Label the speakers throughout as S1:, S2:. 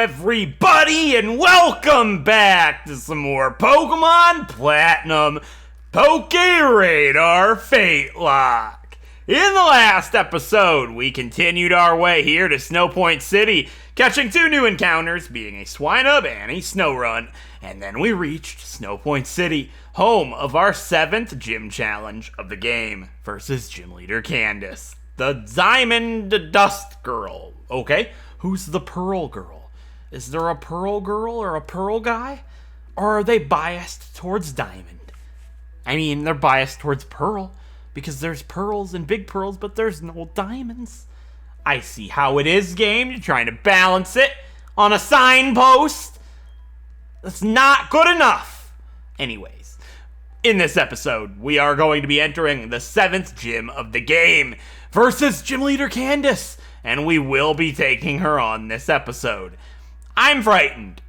S1: everybody, and welcome back to some more Pokemon Platinum PokéRadar FateLocke. In the last episode, we continued our way here to Snowpoint City, catching two new encounters, being a Swinub and a Snorunt, and then we reached Snowpoint City, home of our 7th gym challenge of the game, versus Gym Leader Candice, the Diamond Dust Girl. Okay, who's the Pearl Girl? Is there a Pearl Girl or a Pearl Guy? Or are they biased towards Diamond? I mean, they're biased towards Pearl, because there's pearls and big pearls, but there's no diamonds. I see how it is, game. You're trying to balance it on a signpost. That's not good enough. Anyways, in this episode, we are going to be entering the 7th gym of the game versus Gym Leader Candice, and we will be taking her on this episode. I'm frightened,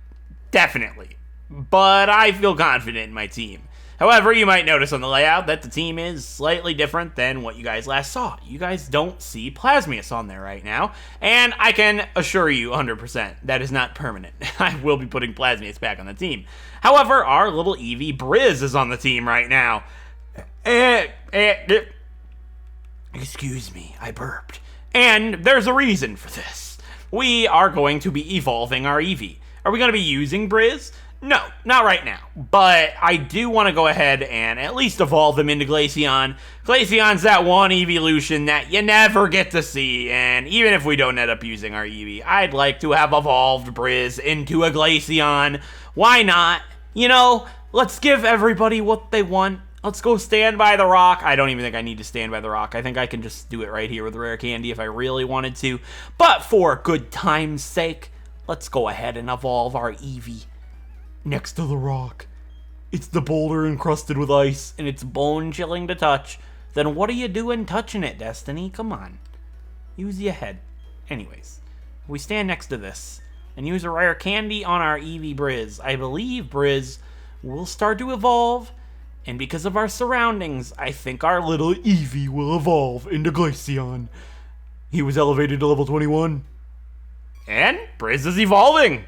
S1: definitely, but I feel confident in my team. However, you might notice on the layout that the team is slightly different than what you guys last saw. You guys don't see Plasmius on there right now, and I can assure you 100% that is not permanent. I will be putting Plasmius back on the team. However, our little Eevee Briz is on the team right now. Excuse me, I burped. And there's a reason for this. We are going to be evolving our Eevee. Are we going to be using Briz? No, not right now, but I do want to go ahead and at least evolve him into Glaceon. Glaceon's that one evolution that you never get to see, and even if we don't end up using our Eevee, I'd like to have evolved Briz into a Glaceon. Why not? You know, let's give everybody what they want. Let's go stand by the rock. I don't even think I need to stand by the rock. I think I can just do it right here with Rare Candy if I really wanted to. But for good time's sake, let's go ahead and evolve our Eevee. Next to the rock. It's the boulder encrusted with ice, and it's bone-chilling to touch. Then what are you doing touching it, Destiny? Come on. Use your head. Anyways, if we stand next to this and use a Rare Candy on our Eevee Briz, I believe Briz will start to evolve, and because of our surroundings, I think our little Eevee will evolve into Glaceon. He was elevated to level 21. And Briz is evolving!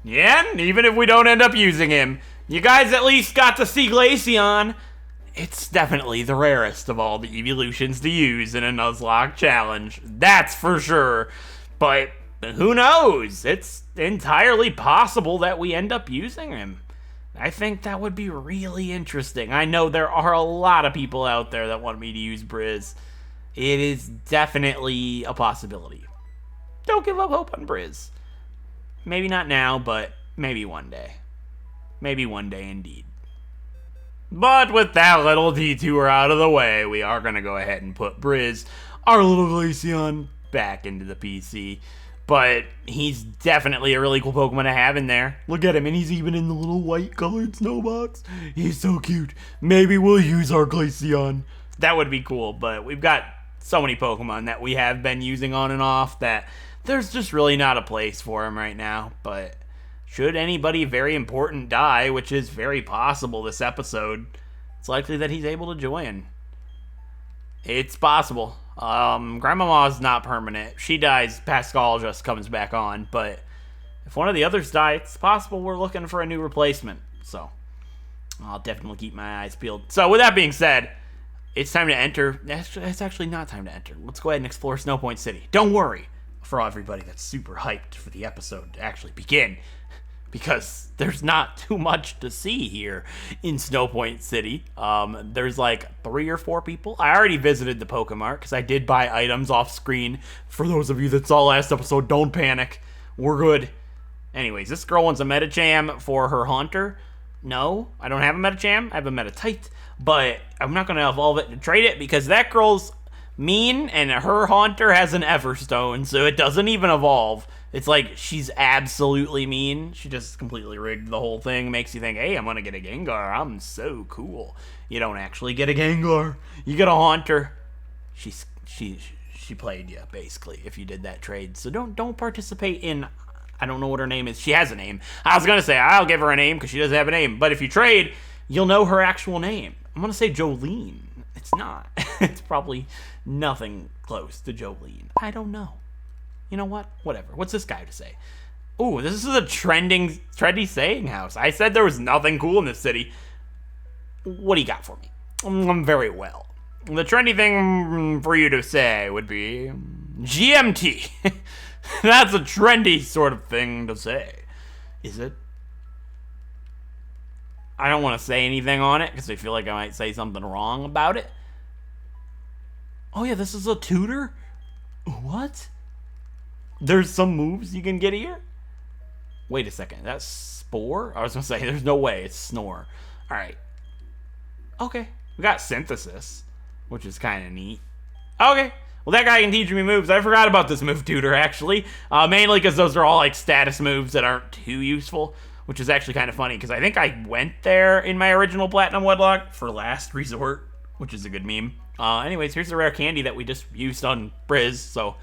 S1: Yeah, and even if we don't end up using him, you guys at least got to see Glaceon. It's definitely the rarest of all the evolutions to use in a Nuzlocke challenge, that's for sure. But who knows? It's entirely possible that we end up using him. I think that would be really interesting. I know there are a lot of people out there that want me to use Briz. It is definitely a possibility. Don't give up hope on Briz. Maybe not now, but maybe one day. Maybe one day indeed. But with that little detour out of the way, we are going to go ahead and put Briz, our little Glaceon, back into the PC. But he's definitely a really cool Pokemon to have in there. Look at him, and he's even in the little white colored snow box. He's so cute. Maybe we'll use our Glaceon. That would be cool, but we've got so many Pokemon that we have been using on and off that there's just really not a place for him right now. But should anybody very important die, which is very possible this episode, it's likely that he's able to join. It's possible. Grandmama's not permanent. If she dies, Pascal just comes back on. But if one of the others die, it's possible we're looking for a new replacement. So I'll definitely keep my eyes peeled. So with that being said, it's time to enter. It's actually not time to enter. Let's go ahead and explore Snowpoint City. Don't worry. For everybody that's super hyped for the episode to actually begin, because there's not too much to see here in Snowpoint City. There's like 3 or 4 people. I already visited the Pokemart because I did buy items off screen. For those of you that saw last episode, don't panic. We're good. Anyways, this girl wants a Medicham for her Haunter. No, I don't have a Medicham. I have a Meditite, but I'm not going to evolve it to trade it because that girl's mean, and her Haunter has an Everstone, so it doesn't even evolve. It's like she's absolutely mean. She just completely rigged the whole thing. Makes you think, hey, I'm gonna get a Gengar. I'm so cool. You don't actually get a Gengar. You get a Haunter. She played you basically if you did that trade. So don't participate in I don't know what her name is. She has a name. I was going to say, I'll give her a name because she doesn't have a name. But if you trade, you'll know her actual name. I'm going to say Jolene. It's not. It's probably nothing close to Jolene. I don't know. You know what? Whatever. What's this guy to say? Ooh, this is a trendy saying house. I said there was nothing cool in this city. What do you got for me? Very well. The trendy thing for you to say would be GMT. That's a trendy sort of thing to say. Is it? I don't want to say anything on it because I feel like I might say something wrong about it. Oh yeah, this is a tutor? What? There's some moves you can get here? Wait a second, that's Spore? I was going to say, there's no way, it's Snore. Alright. Okay, we got Synthesis, which is kind of neat. Okay. Well, that guy can teach me moves. I forgot about this move tutor, actually. Mainly because those are all, like, status moves that aren't too useful, which is actually kind of funny, because I think I went there in my original Platinum Wedlocke for Last Resort, which is a good meme. Anyways, here's the rare candy that we just used on Briz, so,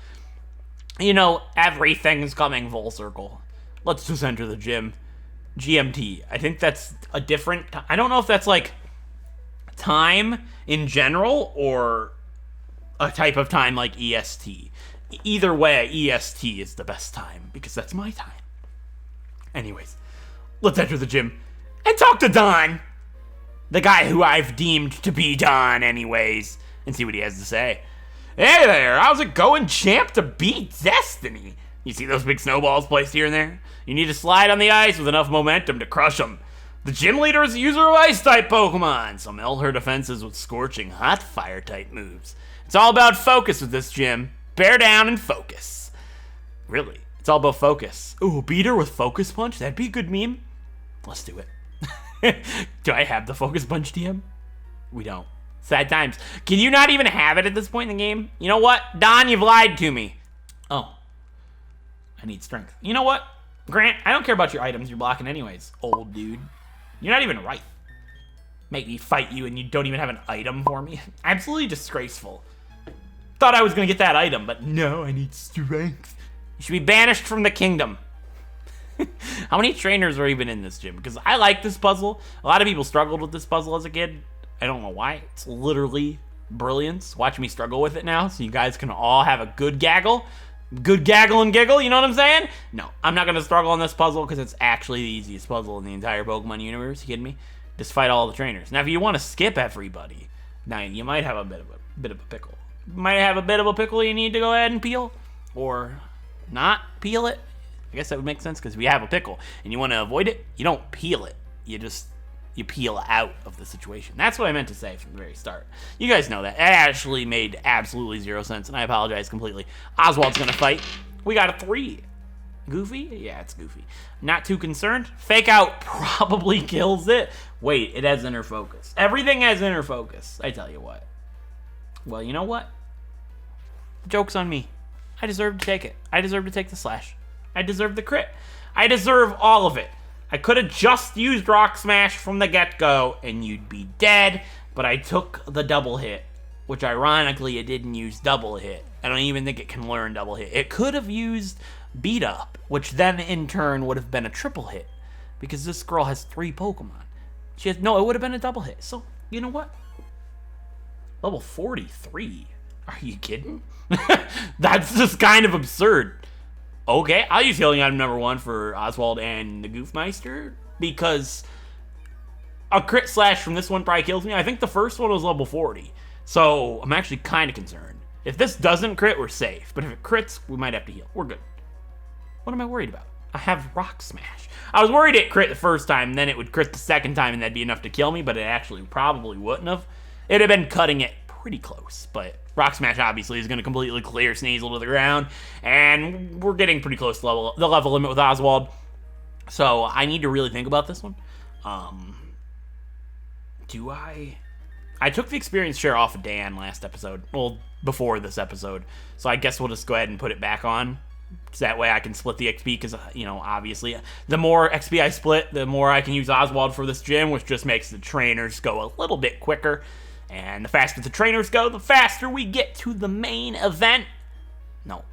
S1: you know, everything's coming full circle. Let's just enter the gym. GMT. I think that's a different... I don't know if that's, like, time in general, or a type of time like EST. Either way, EST is the best time, because that's my time. Anyways, let's enter the gym and talk to Don, the guy who I've deemed to be Don anyways, and see what he has to say. Hey there, how's it going, champ, to beat Destiny? You see those big snowballs placed here and there? You need to slide on the ice with enough momentum to crush them. The gym leader is a user of Ice-type Pokemon, so meld her defenses with scorching hot Fire-type moves. It's all about focus with this gym. Bear down and focus. Really? It's all about focus. Ooh, beat her with Focus Punch? That'd be a good meme. Let's do it. Do I have the Focus Punch TM? We don't. Sad times. Can you not even have it at this point in the game? You know what? Don, you've lied to me. Oh. I need strength. You know what? Grant, I don't care about your items you're blocking anyways, old dude. You're not even right. Make me fight you and you don't even have an item for me? Absolutely disgraceful. Thought I was gonna get that item, but no, I need strength. You should be banished from the kingdom. How many trainers are even in this gym? Because I like this puzzle. A lot of people struggled with this puzzle as a kid. I don't know why. It's literally brilliance. Watch me struggle with it now so you guys can all have a good gaggle. Good gaggle and giggle, you know what I'm saying? No, I'm not going to struggle on this puzzle because it's actually the easiest puzzle in the entire Pokemon universe. You kidding me? Just fight all the trainers. Now, if you want to skip everybody, now you might have a bit of a pickle. You might have a bit of a pickle you need to go ahead and peel, or not peel it. I guess that would make sense because if you have a pickle and you want to avoid it, you don't peel it. You peel out of the situation. That's what I meant to say from the very start. You guys know that. It actually made absolutely zero sense, and I apologize completely. Oswald's gonna fight. We got a 3. Goofy? Yeah, it's Goofy. Not too concerned. Fake Out probably kills it. Wait, it has inner focus. Everything has inner focus. I tell you what. Well, you know what? The joke's on me. I deserve to take it. I deserve to take the slash. I deserve the crit. I deserve all of it. I could have just used Rock Smash from the get-go and you'd be dead, but I took the double hit, which ironically it didn't use double hit. I don't even think it can learn double hit. It could have used Beat Up, which then in turn would have been a triple hit, because this girl has 3 Pokemon. No, it would have been a double hit. So, you know what? Level 43? Are you kidding? That's just kind of absurd. Okay, I'll use healing item number 1 for Oswald and the Goofmeister, because a crit slash from this one probably kills me. I think the first one was level 40, so I'm actually kind of concerned. If this doesn't crit, we're safe, but if it crits, we might have to heal. We're good. What am I worried about? I have Rock Smash. I was worried it crit the first time, then it would crit the second time, and that'd be enough to kill me, but it actually probably wouldn't have. It'd have been cutting it pretty close, but Rock Smash obviously is going to completely clear Sneasel to the ground, and we're getting pretty close to the level limit with Oswald, so I need to really think about this one. I took the experience share off of Dan last episode, well, before this episode, so I guess we'll just go ahead and put it back on, so that way I can split the XP, because, you know, obviously, the more XP I split, the more I can use Oswald for this gym, which just makes the trainers go a little bit quicker. And the faster the trainers go, the faster we get to the main event. No.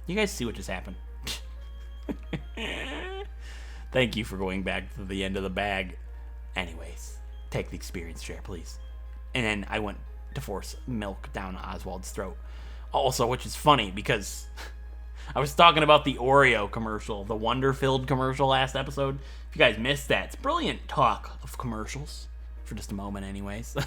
S1: You guys see what just happened? Thank you for going back to the end of the bag. Anyways, take the experience share, please. And then I went to force milk down Oswald's throat. Also, which is funny because I was talking about the Oreo commercial, the Wonder-Filled commercial last episode. If you guys missed that, it's brilliant talk of commercials. For just a moment anyways.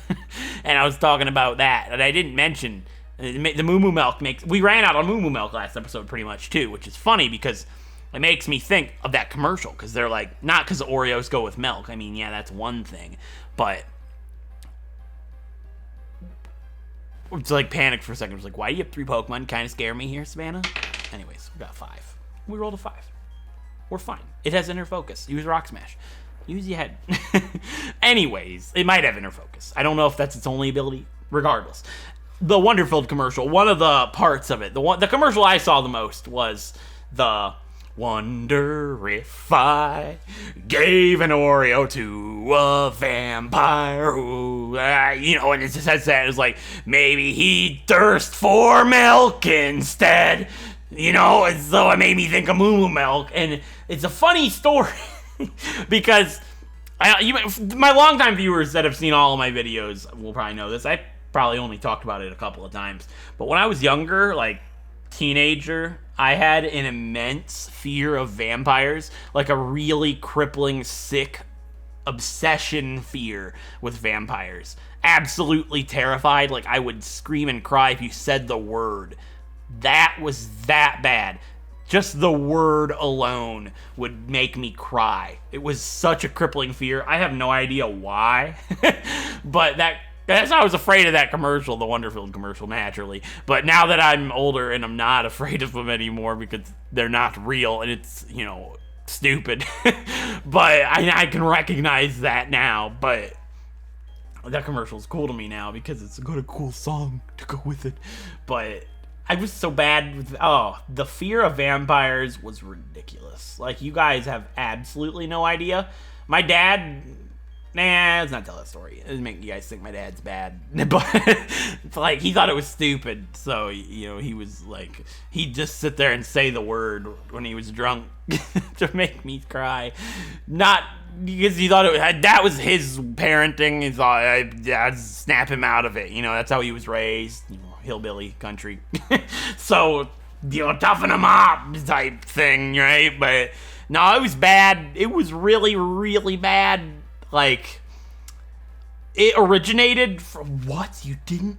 S1: And I was talking about that, and I didn't mention the Moo Moo Milk we ran out of Moo Moo Milk last episode pretty much too, which is funny because it makes me think of that commercial, because they're like, not because Oreos go with milk, I mean, yeah, that's one thing, but it's like panicked for a second. It was like, why do you have 3 Pokemon? Kind of scare me here, Savannah. Anyways, we got 5. We rolled a 5. We're fine. It has inner focus. Use Rock Smash. Use your head. Anyways, it might have inner focus. I don't know if that's its only ability. Regardless, the Wonder-Filled commercial, one of the parts of it, the commercial I saw the most was the wonder if I gave an Oreo to a vampire who, and it just says that it's like, maybe he'd thirst for milk instead. So it made me think of Moo Moo Milk, and it's a funny story. Because my longtime viewers that have seen all of my videos will probably know this. I probably only talked about it a couple of times. But when I was younger, like teenager, I had an immense fear of vampires. Like a really crippling, sick obsession fear with vampires. Absolutely terrified. Like I would scream and cry if you said the word. That was that bad. Just the word alone would make me cry. It was such a crippling fear. I have no idea why. But that's why I was afraid of that commercial, the Wonder-Filled commercial, naturally. But now that I'm older and I'm not afraid of them anymore because they're not real and it's, stupid. But I can recognize that now. But that commercial is cool to me now because it's got a cool song to go with it. But I was so bad with, the fear of vampires was ridiculous. Like, you guys have absolutely no idea. My dad, let's not tell that story. It doesn't make you guys think my dad's bad. But, like, he thought it was stupid. So, he was like, he'd just sit there and say the word when he was drunk to make me cry. Not because he thought that was his parenting. He thought I'd snap him out of it. That's how he was raised. Hillbilly country. So, toughen him up type thing, right? But no, it was bad. It was really, really bad. Like, it originated from what? You didn't?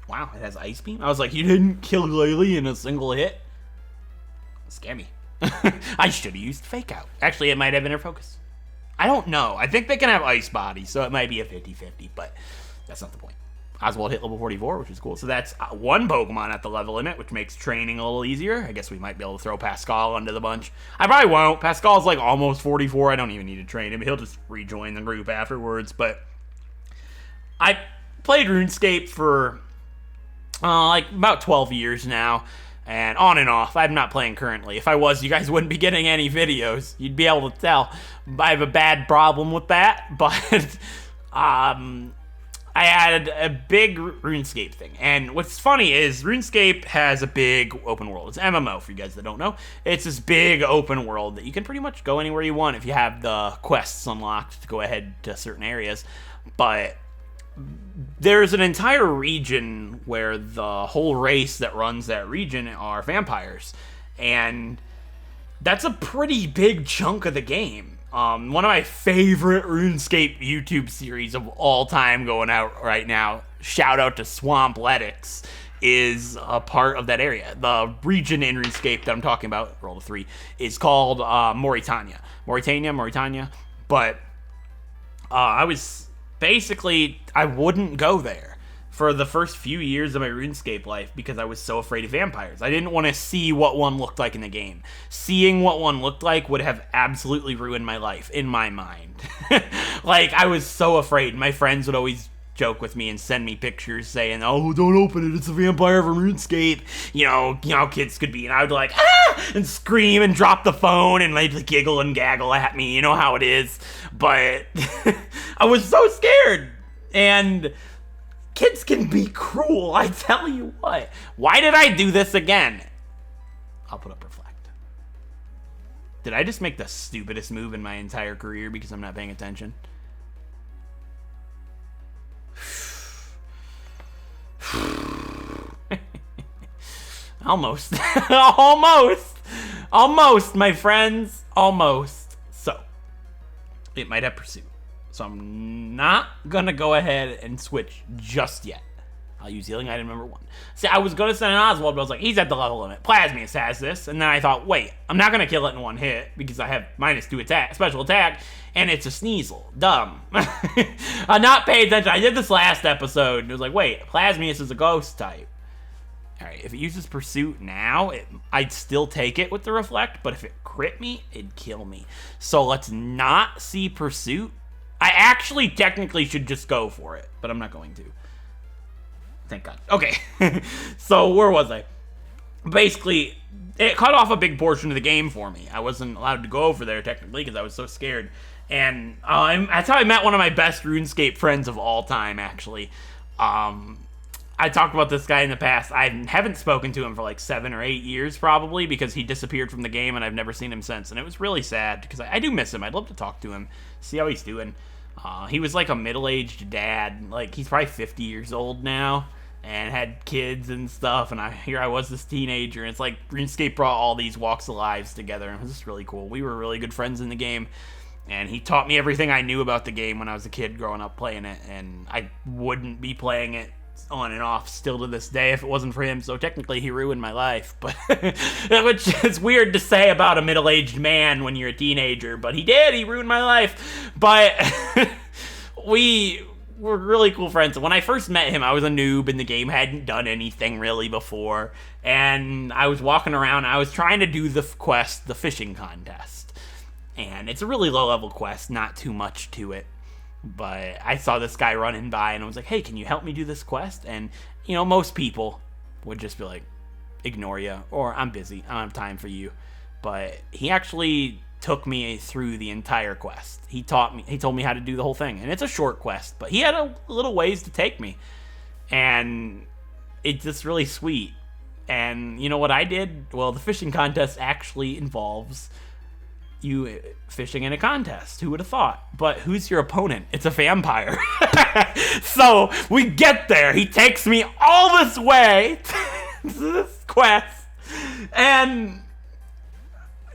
S1: Wow, it has Ice Beam? I was like, you didn't kill Laylee in a single hit? Scare me. I should have used Fake Out. Actually, it might have inner focus. I don't know. I think they can have Ice Body, so it might be a 50-50, but that's not the point. Oswald hit level 44, which is cool. So that's one Pokemon at the level limit, which makes training a little easier. I guess we might be able to throw Pascal under the bunch. I probably won't. Pascal's like almost 44. I don't even need to train him. He'll just rejoin the group afterwards. But I played RuneScape for like about 12 years now. And on and off. I'm not playing currently. If I was, you guys wouldn't be getting any videos. You'd be able to tell. I have a bad problem with that. But I had a big RuneScape thing. And what's funny is RuneScape has a big open world. It's MMO, for you guys that don't know. It's this big open world that you can pretty much go anywhere you want if you have the quests unlocked to go ahead to certain areas. But there's an entire region where the whole race that runs that region are vampires. And that's a pretty big chunk of the game. One of my favorite RuneScape YouTube series of all time going out right now, shout out to Swampletics, is a part of that area. The region in RuneScape that I'm talking about, roll to 3, is called Mauritania. Mauritania. But I wouldn't go there for the first few years of my RuneScape life because I was so afraid of vampires. I didn't want to see what one looked like in the game. Seeing what one looked like would have absolutely ruined my life, in my mind. Like, I was so afraid. My friends would always joke with me and send me pictures saying, oh, don't open it, it's a vampire from RuneScape. You know how kids could be. And I would like, and scream and drop the phone and like giggle and gaggle at me. You know how it is. But I was so scared. And kids can be cruel, I tell you what. Why did I do this again? I'll put up Reflect. Did I just make the stupidest move in my entire career because I'm not paying attention? Almost. Almost, my friends. Almost. So, it might have Pursuit. So I'm not going to go ahead and switch just yet. I'll use healing item number 1. See, I was going to send an Oswald, but I was like, he's at the level limit. Plasmius has this. And then I thought, wait, I'm not going to kill it in one hit because I have -2 attack, special attack, and it's a Sneasel. Dumb. I'm not paying attention. I did this last episode, and it was like, wait, Plasmius is a ghost type. All right, if it uses Pursuit now, I'd still take it with the Reflect, but if it crit me, it'd kill me. So let's not see Pursuit. I actually technically should just go for it, but I'm not going to. Thank God. Okay, so where was I? Basically, it cut off a big portion of the game for me. I wasn't allowed to go over there technically because I was so scared. And that's how I met one of my best RuneScape friends of all time, actually. I talked about this guy in the past. I haven't spoken to him for like 7 or 8 years probably because he disappeared from the game and I've never seen him since. And it was really sad because I do miss him. I'd love to talk to him, see how he's doing. He was like a middle-aged dad. Like, he's probably 50 years old now and had kids and stuff. And here I was, this teenager. And it's like RuneScape brought all these walks of lives together. And it was just really cool. We were really good friends in the game. And he taught me everything I knew about the game when I was a kid growing up playing it. And I wouldn't be playing it on and off still to this day if it wasn't for him. So technically he ruined my life, but which is weird to say about a middle-aged man when you're a teenager, but he ruined my life. But we were really cool friends. When I first met him, I was a noob in the game, hadn't done anything really before, and I was walking around, I was trying to do the quest, the fishing contest, and it's a really low-level quest, not too much to it. But I saw this guy running by and I was like, hey, can you help me do this quest? And, you know, most people would just be like, ignore you, or I'm busy, I don't have time for you. But he actually took me through the entire quest. He told me how to do the whole thing. And it's a short quest, but he had a little ways to take me. And it's just really sweet. And you know what I did? Well, the fishing contest actually involves you fishing in a contest. Who would have thought? But who's your opponent? It's a vampire. So we get there. He takes me all this way to this quest. And,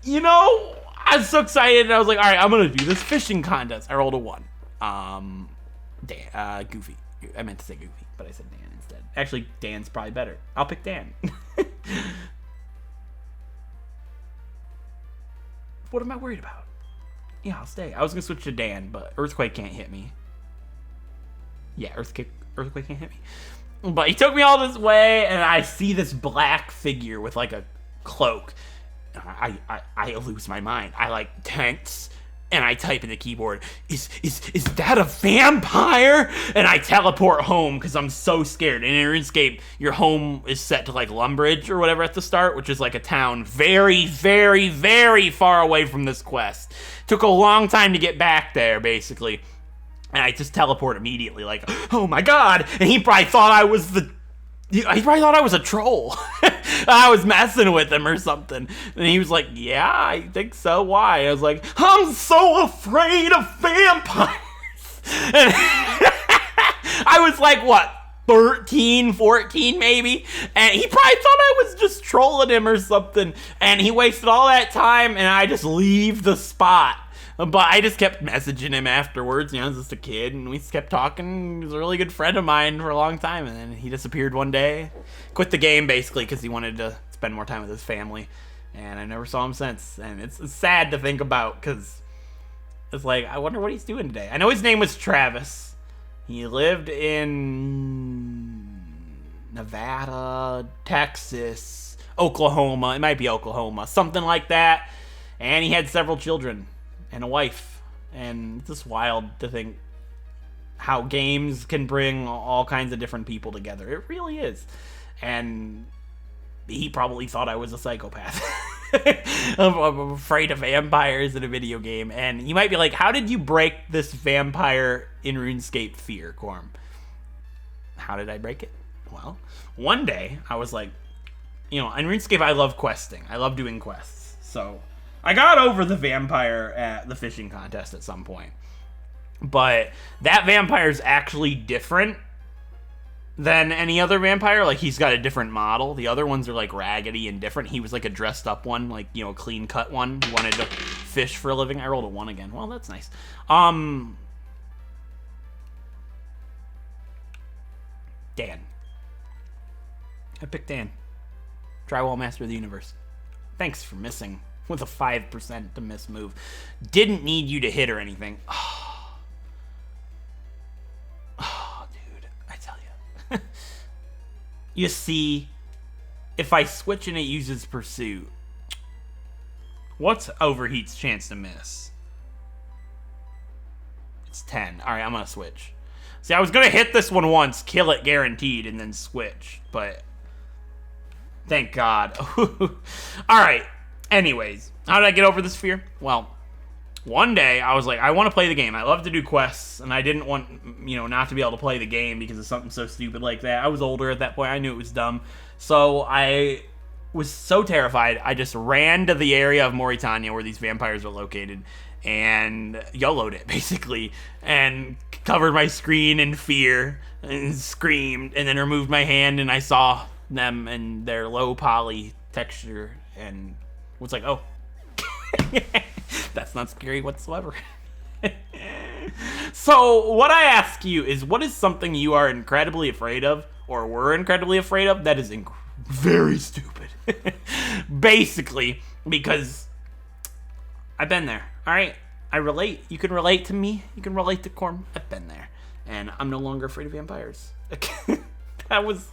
S1: you know, I was so excited. And I was like, all right, I'm going to do this fishing contest. I rolled a 1. Goofy. I meant to say Goofy, but I said Dan instead. Actually, Dan's probably better. I'll pick Dan. What am I worried about? Yeah, I'll stay. I was going to switch to Dan, but Earthquake can't hit me. Yeah, Earthquake can't hit me. But he took me all this way, and I see this black figure with, like, a cloak. I lose my mind. I, like, tense, and I type in the keyboard, is that a vampire? And I teleport home because I'm so scared. And in RuneScape, your home is set to like Lumbridge or whatever at the start, which is like a town very, very, very far away from this quest. Took a long time to get back there, basically. And I just teleport immediately, like, oh my god! And he probably thought I was a troll. I was messing with him or something. And he was like, yeah, I think so. Why? I was like, I'm so afraid of vampires. And I was like, what, 13, 14 maybe? And he probably thought I was just trolling him or something. And he wasted all that time and I just leave the spot. But I just kept messaging him afterwards. You know, I was just a kid, and we just kept talking. He was a really good friend of mine for a long time, and then he disappeared one day. Quit the game, basically, because he wanted to spend more time with his family. And I never saw him since. And it's sad to think about, because it's like, I wonder what he's doing today. I know his name was Travis. He lived in Nevada, Texas, Oklahoma. It might be Oklahoma. Something like that. And he had several children. And a wife, and it's just wild to think how games can bring all kinds of different people together. It really is. And he probably thought I was a psychopath. I'm afraid of vampires in a video game. And you might be like, how did you break this vampire in RuneScape fear, Corm? How did I break it? Well, one day I was like, you know, in RuneScape I love questing. I love doing quests. So I got over the vampire at the fishing contest at some point. But that vampire's actually different than any other vampire. Like, he's got a different model. The other ones are, like, raggedy and different. He was, like, a dressed-up one, like, you know, a clean-cut one. He wanted to fish for a living. I rolled a 1 again. Well, that's nice. Dan. I picked Dan. Drywall Master of the Universe. Thanks for missing with a 5% to miss move. Didn't need you to hit or anything. Oh, dude, I tell you. You see, if I switch and it uses Pursuit, what's Overheat's chance to miss? It's 10. All right, I'm going to switch. See, I was going to hit this one once, kill it guaranteed, and then switch, but thank God. All right. Anyways, how did I get over this fear? Well, one day I was like, I want to play the game. I love to do quests, and I didn't want, you know, not to be able to play the game because of something so stupid like that. I was older at that point. I knew it was dumb. So I was so terrified, I just ran to the area of Mauritania where these vampires are located and YOLO'd it, basically, and covered my screen in fear and screamed, and then removed my hand, and I saw them and their low poly texture and was like, oh, that's not scary whatsoever. So what I ask you is, what is something you are incredibly afraid of, or were incredibly afraid of, that is very stupid? Basically, because I've been there, all right? I relate. You can relate to me. You can relate to Corm. I've been there. And I'm no longer afraid of vampires. That's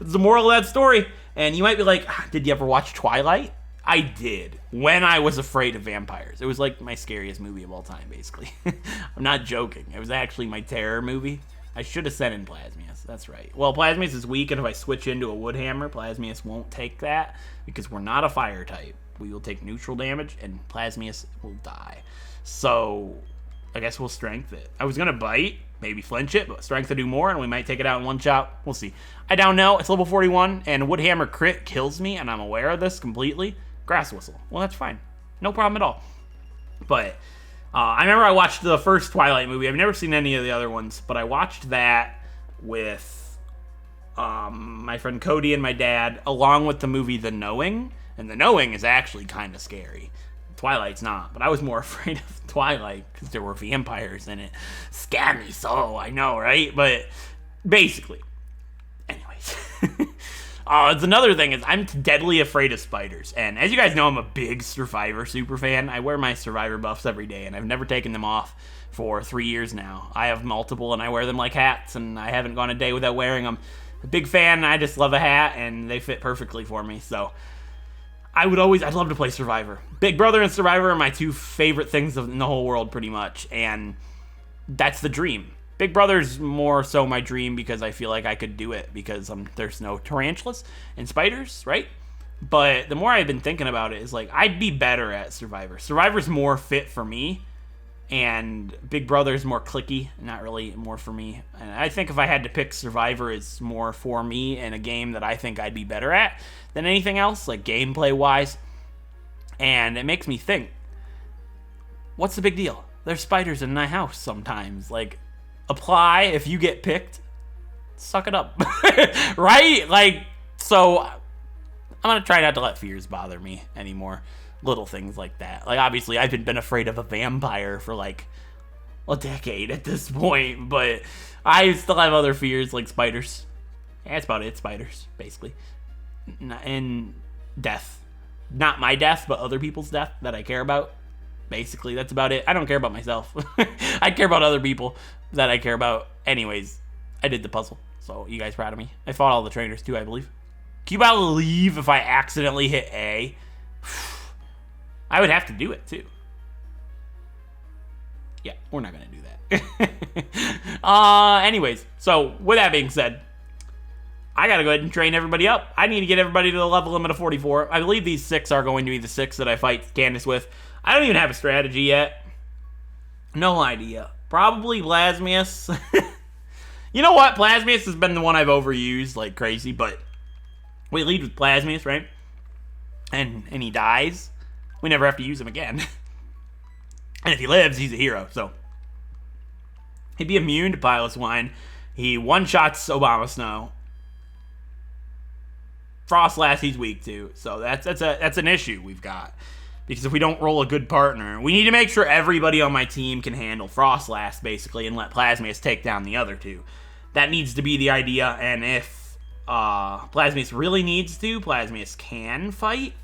S1: the moral of that story. And you might be like, did you ever watch Twilight? I did. When I was afraid of vampires. It was like my scariest movie of all time, basically. I'm not joking. It was actually my terror movie. I should have sent in Plasmius. That's right. Well, Plasmius is weak, and if I switch into a wood hammer, Plasmius won't take that because we're not a fire type. We will take neutral damage, and Plasmius will die. So, I guess we'll strength it. I was going to bite, maybe flinch it, but strength to do more, and we might take it out in one shot. We'll see. I don't know. It's level 41, and Woodhammer crit kills me, and I'm aware of this completely. Grass Whistle. Well, that's fine. No problem at all. But I remember I watched the first Twilight movie. I've never seen any of the other ones, but I watched that with my friend Cody and my dad, along with the movie The Knowing. And The Knowing is actually kind of scary. Twilight's not, but I was more afraid of Twilight because there were vampires in it. Scared me so, I know, right? But basically, anyways. It's another thing is I'm deadly afraid of spiders. And as you guys know, I'm a big Survivor super fan. I wear my Survivor buffs every day, and I've never taken them off for 3 years now. I have multiple, and I wear them like hats, and I haven't gone a day without wearing them. A big fan, I just love a hat, and they fit perfectly for me, so I'd love to play Survivor. Big Brother and Survivor are my two favorite things in the whole world, pretty much, and that's the dream. Big Brother's more so my dream because I feel like I could do it because there's no tarantulas and spiders, right? But the more I've been thinking about it is like, I'd be better at Survivor. Survivor's more fit for me, and Big Brother's more clicky, not really more for me. And I think if I had to pick, Survivor is more for me and a game that I think I'd be better at than anything else, like gameplay-wise. And it makes me think, what's the big deal? There's spiders in my house sometimes. Like, apply if you get picked, suck it up. Right? Like, so I'm going to try not to let fears bother me anymore. Little things like that. Like, obviously, I've been afraid of a vampire for, like, a decade at this point, but I still have other fears, like spiders. Yeah, that's about it. Spiders, basically. And death. Not my death, but other people's death that I care about. Basically, that's about it. I don't care about myself. I care about other people that I care about. Anyways, I did the puzzle, so you guys proud of me? I fought all the trainers, too, I believe. Can you believe if I accidentally hit A? I would have to do it, too. Yeah, we're not going to do that. Anyways, so with that being said, I got to go ahead and train everybody up. I need to get everybody to the level limit of 44. I believe these 6 are going to be the 6 that I fight Candice with. I don't even have a strategy yet. No idea. Probably Plasmius. You know what? Plasmius has been the one I've overused like crazy, but we lead with Plasmius, right? And he dies. we never have to use him again. And if he lives, he's a hero, so. He'd be immune to Piloswine. He one-shots Obama Snow. Frostlass he's weak to, so that's an issue we've got. Because if we don't roll a good partner, we need to make sure everybody on my team can handle Frostlass, basically, and let Plasmius take down the other two. That needs to be the idea, and if Plasmius really needs to, Plasmius can fight.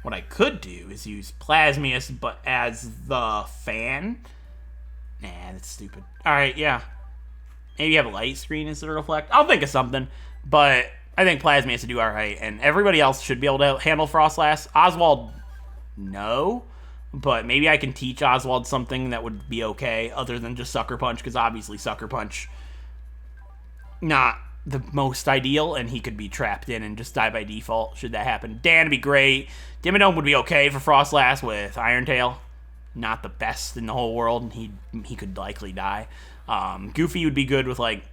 S1: What I could do is use Plasmius, but as the fan. Nah, that's stupid. Alright, yeah. Maybe have a light screen instead of reflect. I'll think of something. But I think Plasmius to do alright. And everybody else should be able to handle Frostlass. Oswald, no. But maybe I can teach Oswald something that would be okay. Other than just Sucker Punch. Because obviously Sucker Punch, not the most ideal. And he could be trapped in and just die by default. Should that happen. Dan would be great. Dimmadome would be okay for Frostlass with Iron Tail. Not the best in the whole world. He could likely die. Goofy would be good with, like,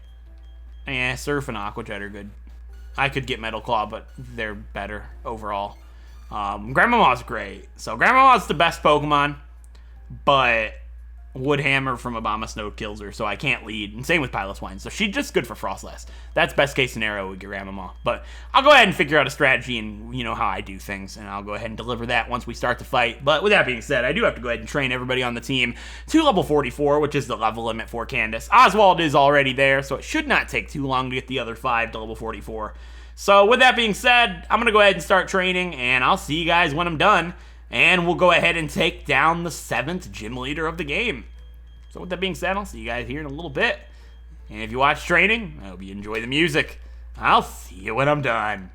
S1: Surf and Aqua Jet are good. I could get Metal Claw, but they're better overall. Grandmama's great. So Grandmama's the best Pokemon, but Wood Hammer from Obama Snow kills her, so I can't lead. And same with Piloswine, so she's just good for Frostlass. That's best case scenario with Grandmama. But I'll go ahead and figure out a strategy and you know how I do things, and I'll go ahead and deliver that once we start the fight. But with that being said, I do have to go ahead and train everybody on the team to level 44, which is the level limit for Candice. Oswald is already there, so it should not take too long to get the other 5 to level 44. So with that being said, I'm going to go ahead and start training, and I'll see you guys when I'm done. And we'll go ahead and take down the 7th gym leader of the game. So with that being said, I'll see you guys here in a little bit. And if you watch training, I hope you enjoy the music. I'll see you when I'm done.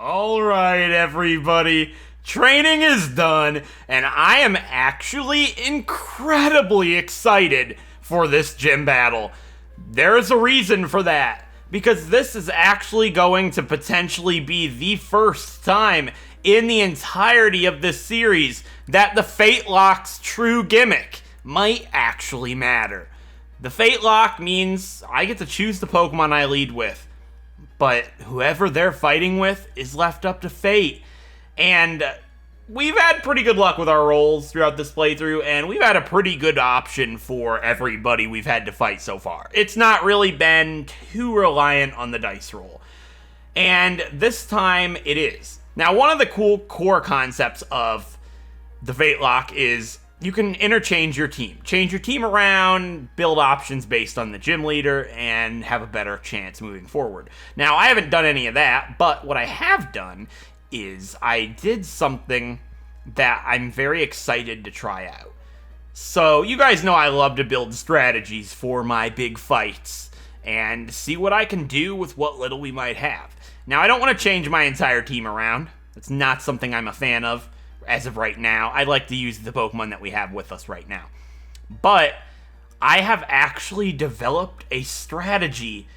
S1: All right, everybody. Training is done, and I am actually incredibly excited for this gym battle. There is a reason for that, because this is actually going to potentially be the first time in the entirety of this series that the FateLocke's true gimmick might actually matter. The FateLocke means I get to choose the Pokemon I lead with, but whoever they're fighting with is left up to fate. And we've had pretty good luck with our rolls throughout this playthrough, and we've had a pretty good option for everybody we've had to fight so far. It's not really been too reliant on the dice roll. And this time it is. Now, one of the cool core concepts of the FateLocke is you can interchange your team. Change your team around, build options based on the gym leader, and have a better chance moving forward. Now, I haven't done any of that, but what I have done is I did something that I'm very excited to try out. So, you guys know I love to build strategies for my big fights, and see what I can do with what little we might have. Now, I don't want to change my entire team around. That's not something I'm a fan of. As of right now, I like to use the Pokemon that we have with us right now. But I have actually developed a strategy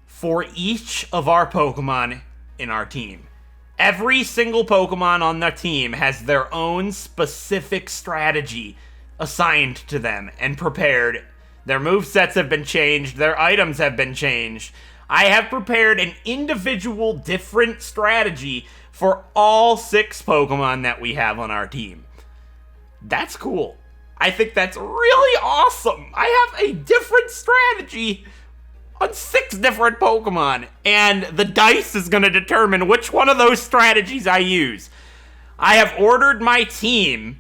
S1: for each of our Pokemon in our team. Every single Pokemon on the team has their own specific strategy assigned to them and prepared. Their movesets have been changed, their items have been changed. I have prepared an individual different strategy for all 6 Pokemon that we have on our team. That's cool. I think that's really awesome. I have a different strategy on 6 different Pokemon, and the dice is going to determine which one of those strategies I use. I have ordered my team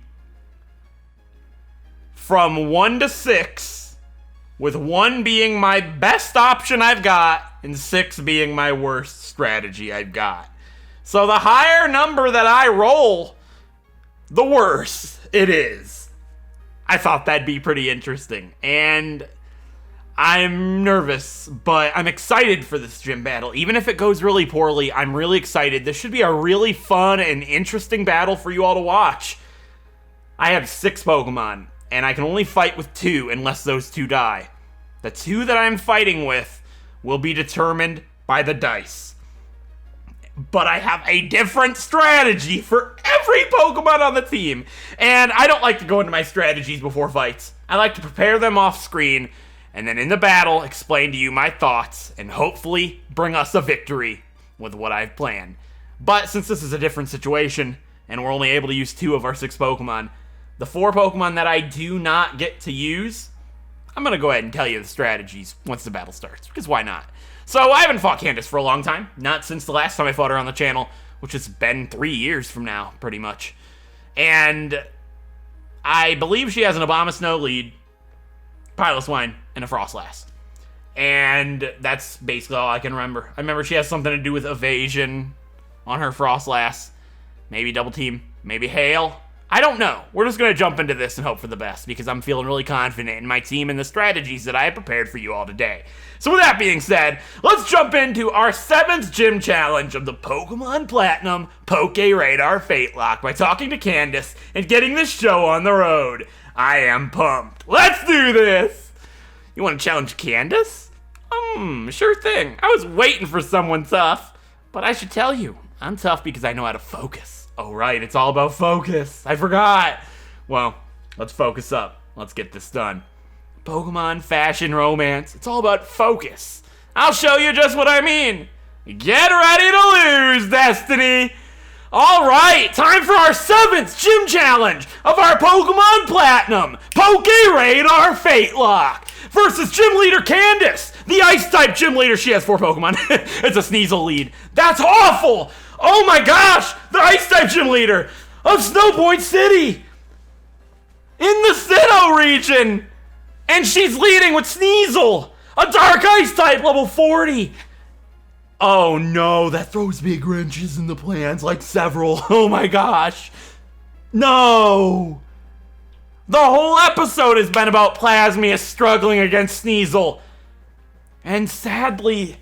S1: from 1 to 6, with 1 being my best option I've got, and 6 being my worst strategy I've got. So the higher number that I roll, the worse it is. I thought that'd be pretty interesting, and I'm nervous, but I'm excited for this gym battle. Even if it goes really poorly, I'm really excited. This should be a really fun and interesting battle for you all to watch. I have 6 Pokemon, and I can only fight with 2 unless those 2 die. The 2 that I'm fighting with will be determined by the dice. But I have a different strategy for every Pokemon on the team. And I don't like to go into my strategies before fights. I like to prepare them off screen, and then in the battle, explain to you my thoughts, and hopefully bring us a victory with what I've planned. But since this is a different situation, and we're only able to use 2 of our 6 Pokemon, the 4 Pokemon that I do not get to use, I'm going to go ahead and tell you the strategies once the battle starts, because why not? So, I haven't fought Candice for a long time, not since the last time I fought her on the channel, which has been 3 years from now, pretty much. And I believe she has an Abomasnow lead, Piloswine, and a Frostlass. And that's basically all I can remember. I remember she has something to do with evasion on her Frostlass. Maybe Double Team, maybe Hail. I don't know. We're just going to jump into this and hope for the best, because I'm feeling really confident in my team and the strategies that I have prepared for you all today. So with that being said, let's jump into our 7th gym challenge of the Pokemon Platinum PokéRadar FateLocke by talking to Candice and getting this show on the road. I am pumped. Let's do this! You want to challenge Candice? Sure thing. I was waiting for someone tough, but I should tell you, I'm tough because I know how to focus. Oh, right, it's all about focus. I forgot. Well, let's focus up. Let's get this done. Pokemon, fashion, romance. It's all about focus. I'll show you just what I mean. Get ready to lose, Destiny. All right, time for our 7th gym challenge of our Pokemon Platinum PokéRadar FateLocke versus Gym Leader Candice, the Ice-type Gym Leader. She has 4 Pokemon. It's a Sneasel lead. That's awful. Oh my gosh, the Ice-type Gym Leader of Snow Point City in the Sinnoh region. And she's leading with Sneasel, a Dark Ice-type level 40. Oh no, that throws big wrenches in the plans, like several. Oh my gosh. No. The whole episode has been about Plasmius struggling against Sneasel. And sadly,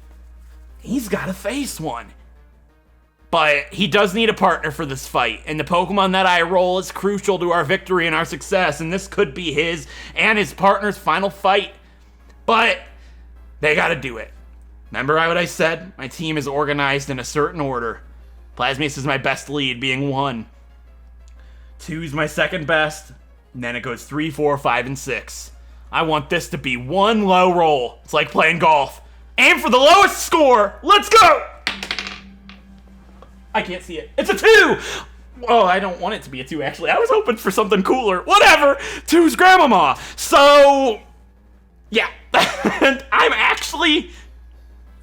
S1: he's got to face one. But he does need a partner for this fight, and the Pokemon that I roll is crucial to our victory and our success, and this could be his and his partner's final fight. But they gotta do it. Remember what I said? My team is organized in a certain order. Plasmius is my best lead, being 1. 2 is my second best, and then it goes 3, 4, 5, and 6. I want this to be one low roll. It's like playing golf. Aim for the lowest score. Let's go! I can't see it. It's a 2! Oh, I don't want it to be a 2, actually. I was hoping for something cooler. Whatever! 2's Grandmama. So, yeah. And I'm actually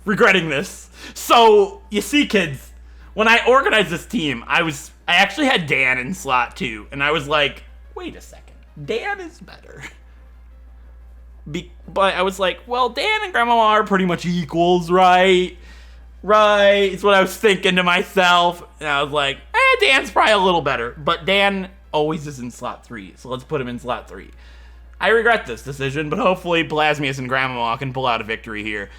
S1: regretting this. So, you see, kids, when I organized this team, I actually had Dan in slot 2, and I was like, wait a second. Dan is better. But I was like, well, Dan and Grandmama are pretty much equals, right? Right, it's what I was thinking to myself. And I was like, Dan's probably a little better. But Dan always is in slot 3, so let's put him in slot 3. I regret this decision, but hopefully Plasmius and Grandmama can pull out a victory here.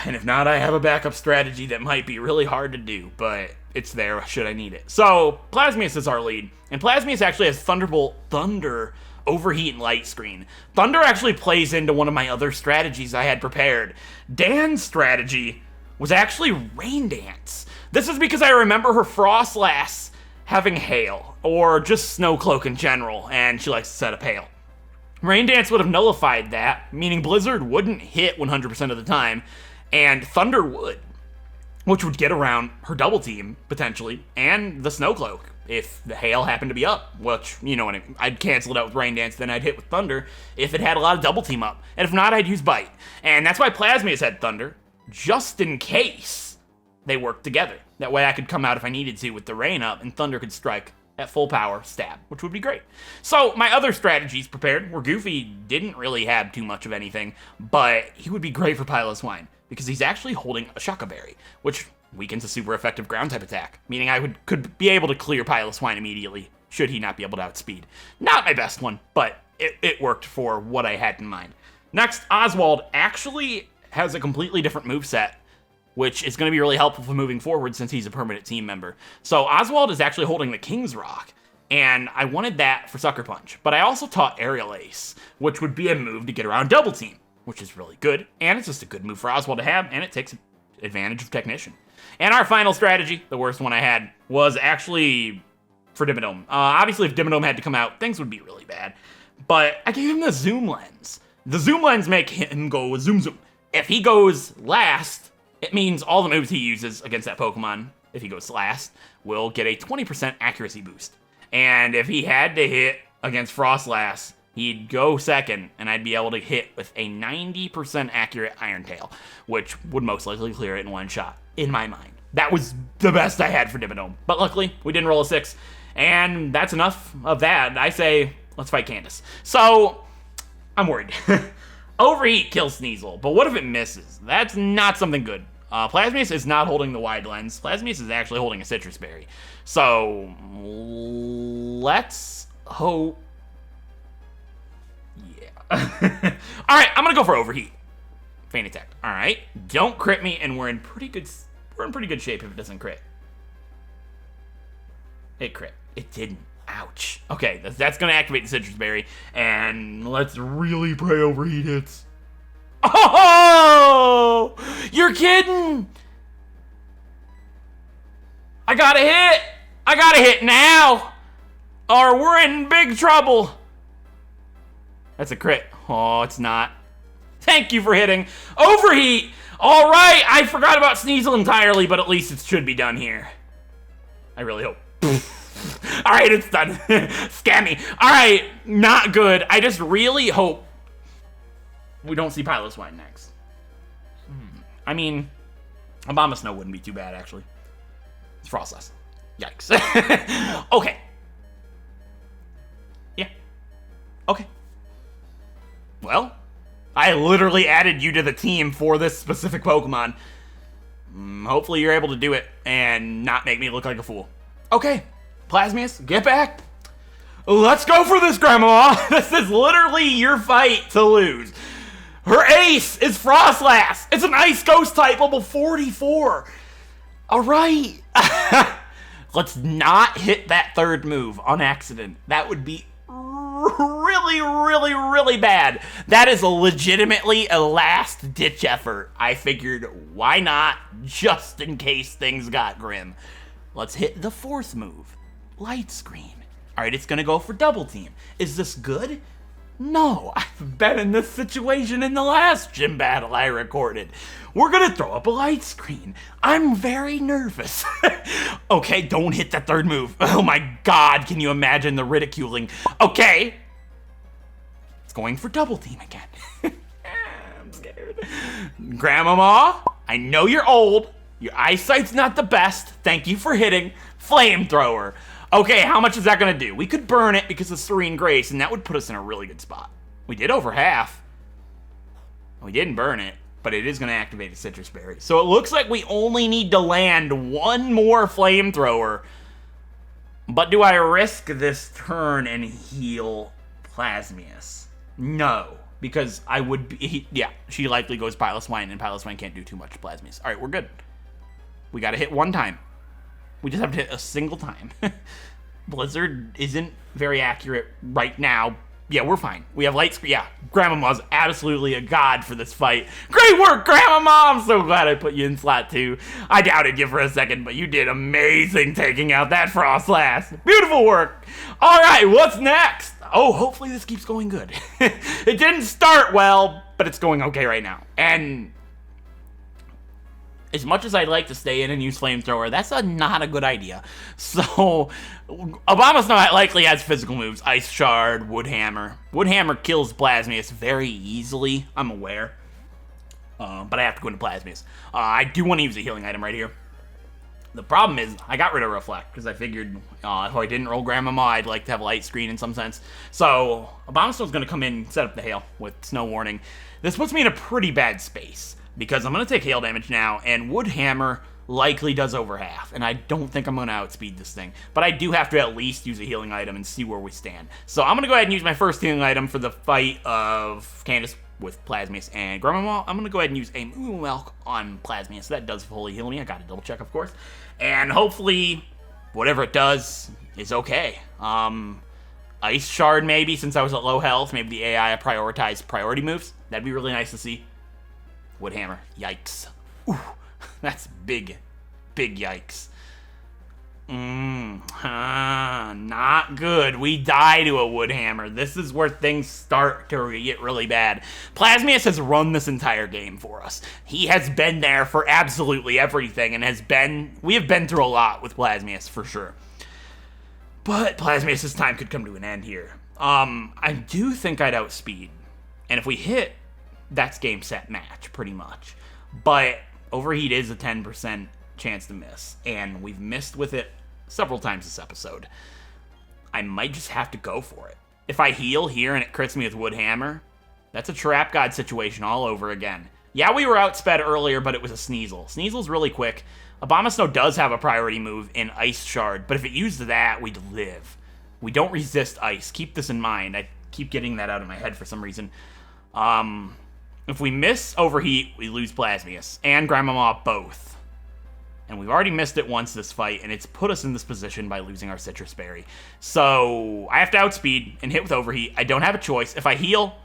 S1: And if not, I have a backup strategy that might be really hard to do, but it's there should I need it. So, Plasmius is our lead. And Plasmius actually has Thunderbolt, Thunder, Overheat, and Light Screen. Thunder actually plays into one of my other strategies I had prepared. Dan's strategy was actually Rain Dance. This is because I remember her Frostlass having Hail, or just Snow Cloak in general, and she likes to set up Hail. Rain Dance would have nullified that, meaning Blizzard wouldn't hit 100% of the time, and Thunder would, which would get around her double team, potentially, and the Snow Cloak, if the Hail happened to be up, which, you know what I mean. I'd cancel it out with Rain Dance, then I'd hit with Thunder if it had a lot of double team up, and if not, I'd use Bite. And that's why Plasmius had Thunder, just in case they worked together. That way I could come out if I needed to with the Rain up, and Thunder could strike at full power stab, which would be great. So my other strategies prepared were Goofy didn't really have too much of anything, but he would be great for Piloswine because he's actually holding a Shucca Berry, which weakens a super effective ground type attack, meaning I could be able to clear Piloswine immediately should he not be able to outspeed. Not my best one, but it worked for what I had in mind. Next, Oswald actually has a completely different moveset, which is going to be really helpful for moving forward since he's a permanent team member. So Oswald is actually holding the King's Rock, and I wanted that for Sucker Punch. But I also taught Aerial Ace, which would be a move to get around Double Team, which is really good, and it's just a good move for Oswald to have, and it takes advantage of Technician. And our final strategy, the worst one I had, was actually for Dimmadome. Obviously, if Dimmadome had to come out, things would be really bad. But I gave him the Zoom Lens. The Zoom Lens make him go zoom zoom. If he goes last, it means all the moves he uses against that Pokemon, if he goes last, will get a 20% accuracy boost. And if he had to hit against Frostlass, he'd go second, and I'd be able to hit with a 90% accurate Iron Tail, which would most likely clear it in one shot, in my mind. That was the best I had for Dimmadome. But luckily, we didn't roll a 6, and that's enough of that. I say, let's fight Candice. So, I'm worried. Overheat kills Sneasel, but what if it misses? That's not something good. Plasmius is not holding the Wide Lens. Plasmius is actually holding a Citrus Berry. So, let's hope. Yeah. Alright, I'm gonna go for Overheat. Feint Attack. Alright. Don't crit me, and we're in pretty good shape if it doesn't crit. It crit. It didn't. Ouch. Okay, that's gonna activate the Citrus Berry, and let's really pray Overheat hits. Oh! You're kidding! I gotta hit! I gotta hit now! Or we're in big trouble! That's a crit. Oh, it's not. Thank you for hitting. Overheat! Alright, I forgot about Sneasel entirely, but at least it should be done here. I really hope. Alright, it's done. Scammy. Alright, not good. I just really hope we don't see Piloswine next. I mean, Abomasnow wouldn't be too bad, actually. It's Frostlass. Yikes. Okay. Yeah. Okay. Well, I literally added you to the team for this specific Pokemon. Hopefully you're able to do it and not make me look like a fool. Okay. Plasmius, get back. Let's go for this, Grandma. This is literally your fight to lose. Her ace is Frostlass. It's an Ice Ghost type, level 44. All right. Let's not hit that third move on accident. That would be really, really, really bad. That is legitimately a last-ditch effort. I figured, why not, just in case things got grim. Let's hit the fourth move, Light Screen. All right, it's going to go for Double Team. Is this good? No, I've been in this situation in the last gym battle I recorded. We're gonna throw up a light screen. I'm very nervous. Okay, don't hit that third move. Oh my god, can you imagine the ridiculing? Okay. It's going for Double Team again. I'm scared. Grandmama, I know you're old. Your eyesight's not the best. Thank you for hitting. Flamethrower. Okay, how much is that gonna do? We could burn it because of Serene Grace, and that would put us in a really good spot. We did over half. We didn't burn it, but it is gonna activate a Citrus Berry. So it looks like we only need to land one more Flamethrower. But do I risk this turn and heal Plasmius? No, because I would be, yeah, she likely goes Piloswine, and Piloswine can't do too much to Plasmius. All right, we're good. We gotta hit one time. We just have to hit a single time. Blizzard isn't very accurate right now. Yeah, we're fine. We have light screen. Yeah, Grandmama's absolutely a god for this fight. Great work, Grandmama! I'm so glad I put you in slot 2. I doubted you for a second, but you did amazing taking out that Frostlass. Beautiful work. All right, what's next? Oh, hopefully this keeps going good. It didn't start well, but it's going okay right now. And as much as I'd like to stay in and use Flamethrower, that's not a good idea. So, Obama's not likely has physical moves. Ice Shard, Wood Hammer. Wood Hammer kills Plasmius very easily, I'm aware. But I have to go into Plasmius. I do want to use a healing item right here. The problem is, I got rid of Reflect, because I figured if I didn't roll Grandmama, I'd like to have a light screen in some sense. So, Abomasnow's going to come in and set up the Hail with Snow Warning. This puts me in a pretty bad space, because I'm going to take hail damage now, and Wood Hammer likely does over half, and I don't think I'm going to outspeed this thing. But I do have to at least use a healing item and see where we stand. So I'm going to go ahead and use my first healing item for the fight of Candace with Plasmius and Grandmama. I'm going to go ahead and use a Moonwhelk on Plasmius. That does fully heal me. I got to double check, of course. And hopefully, whatever it does is okay. Ice Shard maybe, since I was at low health. Maybe the AI prioritized priority moves. That'd be really nice to see. Wood Hammer. Yikes. Ooh, that's big. Big yikes. Not good. We die to a Wood Hammer. This is where things start to get really bad. Plasmius has run this entire game for us. He has been there for absolutely everything and we have been through a lot with Plasmius for sure. But Plasmius' time could come to an end here. I do think I'd outspeed. And if we hit, that's game, set, match, pretty much. But Overheat is a 10% chance to miss, and we've missed with it several times this episode. I might just have to go for it. If I heal here and it crits me with Wood Hammer, that's a Trap God situation all over again. Yeah, we were outsped earlier, but it was a Sneasel. Sneasel's really quick. Abomasnow does have a priority move in Ice Shard, but if it used that, we'd live. We don't resist ice. Keep this in mind. I keep getting that out of my head for some reason. If we miss Overheat, we lose Plasmius and Grandmama both. And we've already missed it once this fight, and it's put us in this position by losing our Citrus Berry. So I have to outspeed and hit with Overheat. I don't have a choice. If I heal,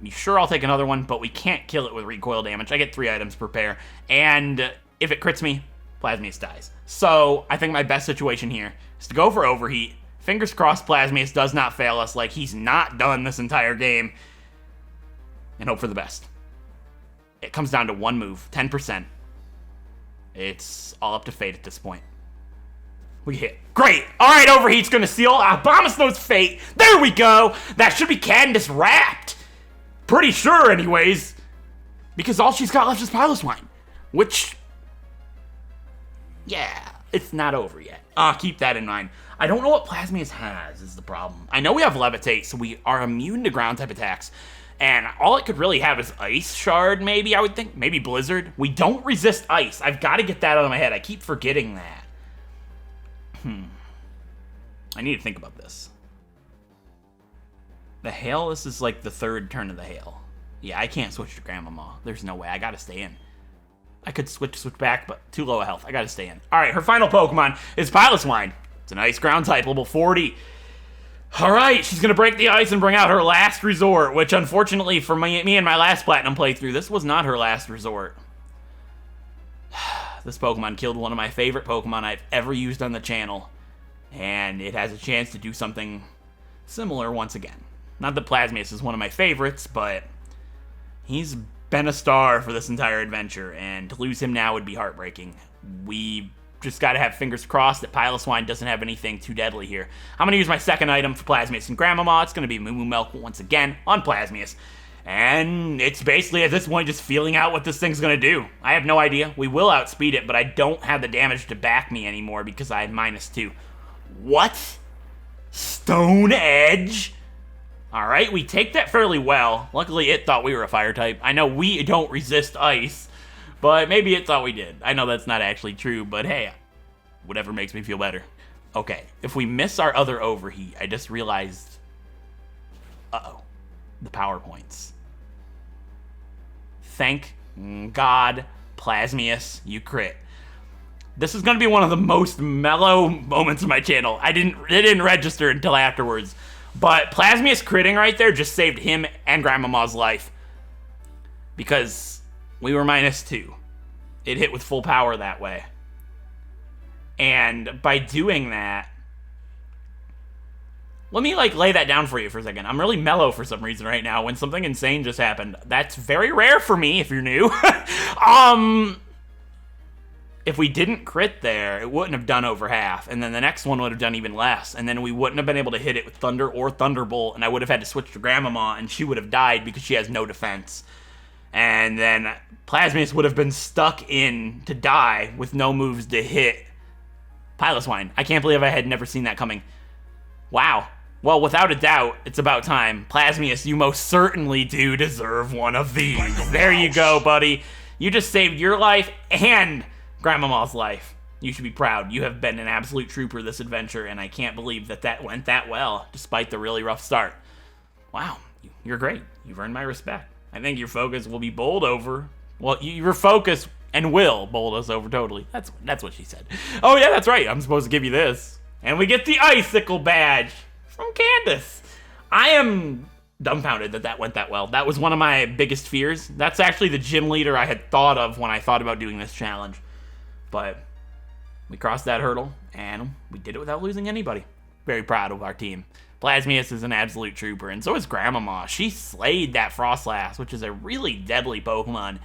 S1: sure, I'll take another one, but we can't kill it with recoil damage. I get 3 items per pair, and if it crits me, Plasmius dies. So I think my best situation here is to go for Overheat. Fingers crossed Plasmius does not fail us like he's not done this entire game, and hope for the best. It comes down to one move, 10%. It's all up to fate at this point. We hit. Great! Alright, Overheat's gonna seal Abomasnow's fate. There we go! That should be Candace wrapped! Pretty sure, anyways. Because all she's got left is Piloswine. Which, yeah, it's not over yet. Keep that in mind. I don't know what Plasmius has is the problem. I know we have Levitate, so we are immune to ground type attacks. And all it could really have is Ice Shard, maybe, I would think. Maybe Blizzard. We don't resist ice. I've got to get that out of my head. I keep forgetting that. I need to think about this. The Hail, this is like the third turn of the Hail. Yeah, I can't switch to Grandmama. There's no way. I got to stay in. I could switch back, but too low a health. I gotta stay in. All right, her final Pokemon is Piloswine. It's an ice ground type, level 40. All right, she's gonna break the ice and bring out her last resort, which unfortunately for me and my last Platinum playthrough, this was not her last resort. This Pokemon killed one of my favorite Pokemon I've ever used on the channel, and it has a chance to do something similar once again. Not that Plasmius is one of my favorites, but he's been a star for this entire adventure, and to lose him now would be heartbreaking. We just gotta have fingers crossed that Piloswine doesn't have anything too deadly here. I'm gonna use my second item for Plasmius and Grandmama. It's gonna be Moo Moo Milk once again on Plasmius. And it's basically at this point just feeling out what this thing's gonna do. I have no idea. We will outspeed it, but I don't have the damage to back me anymore because I have -2. What? Stone Edge? Alright, we take that fairly well. Luckily, it thought we were a fire type. I know we don't resist ice, but maybe it thought we did. I know that's not actually true, but hey, whatever makes me feel better. Okay, if we miss our other overheat, I just realized... Uh-oh. The power points. Thank God, Plasmius, you crit. This is going to be one of the most mellow moments of my channel. It didn't register until afterwards. But Plasmius critting right there just saved him and Grandmama's life. Because we were -2. It hit with full power that way. And by doing that... Let me, lay that down for you for a second. I'm really mellow for some reason right now when something insane just happened. That's very rare for me, if you're new. If we didn't crit there, it wouldn't have done over half. And then the next one would have done even less. And then we wouldn't have been able to hit it with Thunder or Thunderbolt. And I would have had to switch to Grandmama, and she would have died because she has no defense. And then Plasmius would have been stuck in to die with no moves to hit Piloswine. I can't believe I had never seen that coming. Wow. Well, without a doubt, it's about time. Plasmius, you most certainly do deserve one of these. There you go, buddy. You just saved your life and Grandmama's life. You should be proud. You have been an absolute trooper this adventure, and I can't believe that went that well, despite the really rough start. Wow, you're great. You've earned my respect. I think your focus will be bowled over. Well, your focus and will bowl us over totally. That's what she said. Oh yeah, that's right. I'm supposed to give you this. And we get the Icicle Badge from Candice. I am dumbfounded that went that well. That was one of my biggest fears. That's actually the gym leader I had thought of when I thought about doing this challenge. But we crossed that hurdle, and we did it without losing anybody. Very proud of our team. Plasmius is an absolute trooper, and so is Grandmama. She slayed that Frostlass, which is a really deadly Pokemon.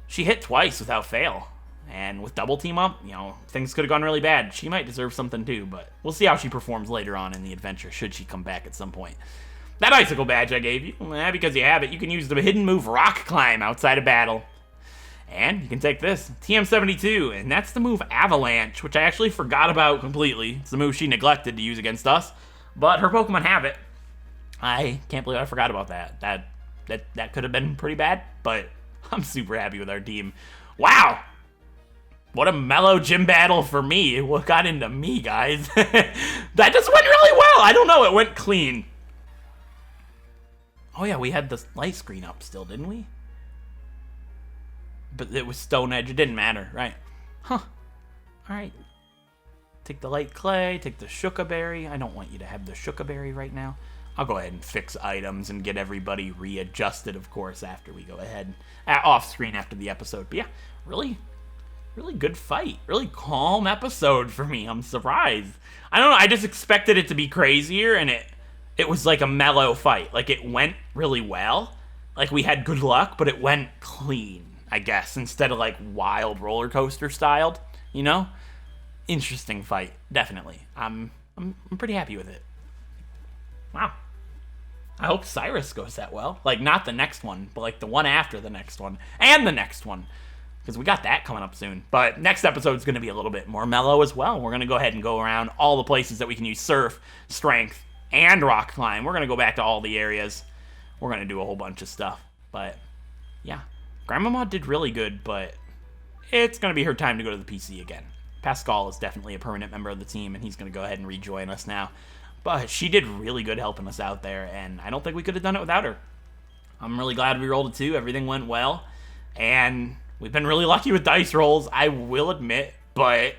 S1: She hit twice without fail. And with double team up, things could have gone really bad. She might deserve something too, but we'll see how she performs later on in the adventure, should she come back at some point. That Icicle Badge I gave you, because you have it, you can use the hidden move Rock Climb outside of battle. And you can take this, TM72, and that's the move Avalanche, which I actually forgot about completely. It's the move she neglected to use against us, but her Pokemon have it. I can't believe I forgot about that. That could have been pretty bad, but I'm super happy with our team. Wow! What a mellow gym battle for me. What got into me, guys? That just went really well. I don't know, it went clean. Oh yeah, we had the light screen up still, didn't we? But it was Stone Edge. It didn't matter, right? Huh. Alright. Take the light clay. Take the Shuka Berry. I don't want you to have the Shuka Berry right now. I'll go ahead and fix items and get everybody readjusted, of course, after we go ahead. Off screen after the episode. But yeah, really good fight. Really calm episode for me. I'm surprised. I don't know. I just expected it to be crazier, and it was like a mellow fight. Like, it went really well. Like, we had good luck, but it went clean, I guess, instead of like wild roller coaster styled, Interesting fight, definitely. I'm pretty happy with it. Wow. I hope Cyrus goes that well. Like, not the next one, but like the one after the next one and the next one, because we got that coming up soon. But next episode is going to be a little bit more mellow as well. We're going to go ahead and go around all the places that we can use Surf, Strength, and Rock Climb. We're going to go back to all the areas. We're going to do a whole bunch of stuff. But yeah. Grandmama did really good, but it's going to be her time to go to the PC again. Pascal is definitely a permanent member of the team, and he's going to go ahead and rejoin us now. But she did really good helping us out there, and I don't think we could have done it without her. I'm really glad we rolled a 2. Everything went well, and We've been really lucky with dice rolls, I will admit, but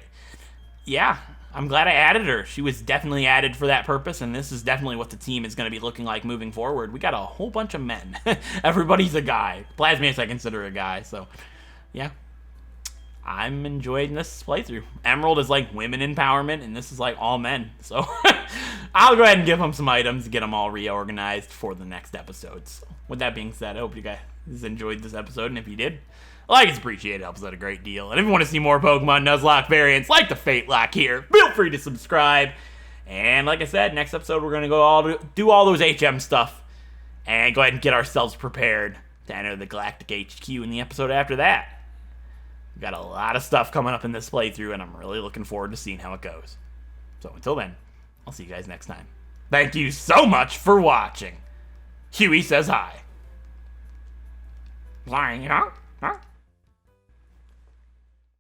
S1: yeah, I'm glad I added her. She was definitely added for that purpose, and this is definitely what the team is going to be looking like moving forward. We got a whole bunch of men. Everybody's a guy. Plasmius I consider a guy, so yeah. I'm enjoying this playthrough. Emerald is like women empowerment, and this is like all men. So I'll go ahead and give them some items to get them all reorganized for the next episodes. So with that being said, I hope you guys enjoyed this episode, and if you did, like it's appreciated, it helps out a great deal. And if you want to see more Pokemon Nuzlocke variants like the FateLocke here, feel free to subscribe. And like I said, next episode we're going to do all those HM stuff and go ahead and get ourselves prepared to enter the Galactic HQ in the episode after that. We've got a lot of stuff coming up in this playthrough, and I'm really looking forward to seeing how it goes. So until then, I'll see you guys next time. Thank you so much for watching. Huey says hi. Flying,